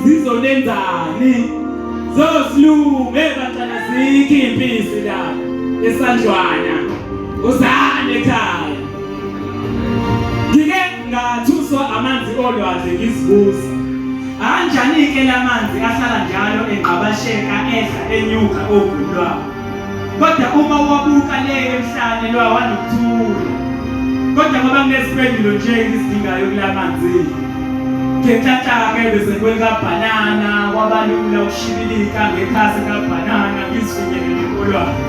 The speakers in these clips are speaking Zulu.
zizonenzani zosilunge bantwana zikho impisi la esandlwana uzane ekhaya ngike ngathuswa amanzi olwandle ngizibuza kanjani ke lamanzi ahlala njalo enqabasheka ehla enyuka ogulwa kodwa uma wabuka le emhlane lwawanokuthula kodwa ngoba nginesiphendulo nje isidingayo kulamanzi ngenhlanhla-ke bese kwekabhanana kwabalula ukushibilika ngekhasi kabhanana ngisifinyelele olwandle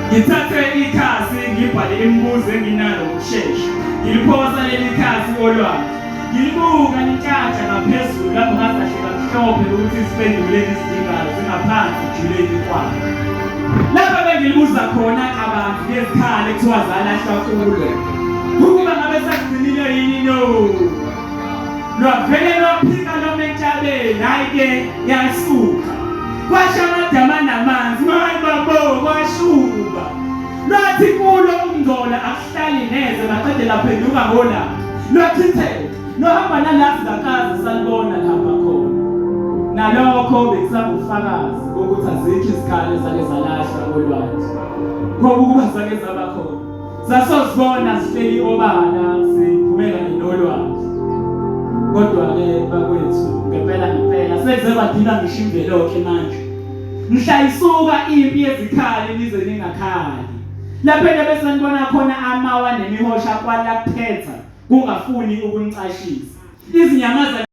ngithathe ikhasi ngibhale imibuzo enginalo ngokushesha ngiliphosa leli khasi olwandle ngilibuka lintshatsha ngaphezulu lapho ngasahleka mhlophe ukuthi isiphendulo esidingayo singaphansi ejuleni kwayo lapho bengilibuza khona abantu ngezikhali ekuthiwa zalahlwa kulo ukuba ngabe sakugcinile yini no lwavele lwaphika loma entabeni hhayi-ke yasuka kwasha amadama namanzi hayi babo kwashuka lwathi kulo ukungcola akuhlali neze baqede laphenduka ngolanga lwathitheka lohamba nalapho zakazi salibona lihamba khona nalokho bekusabufakazi ukuthi azikho izikhali zake zalahlwa olwandle ngoba ukuba zake zaba khona sasozibona zihleli obala siphume kanye nolwandle kodwa-ke bakwethu ngempela sekuze kwadina ngisho imvelo-ke manje mhlayisuka impi yezikhali nize ningakhali lapho bese nibona khona amawa nemihosha kwala kuphetha kungafuni ukunicashisa izinyamazane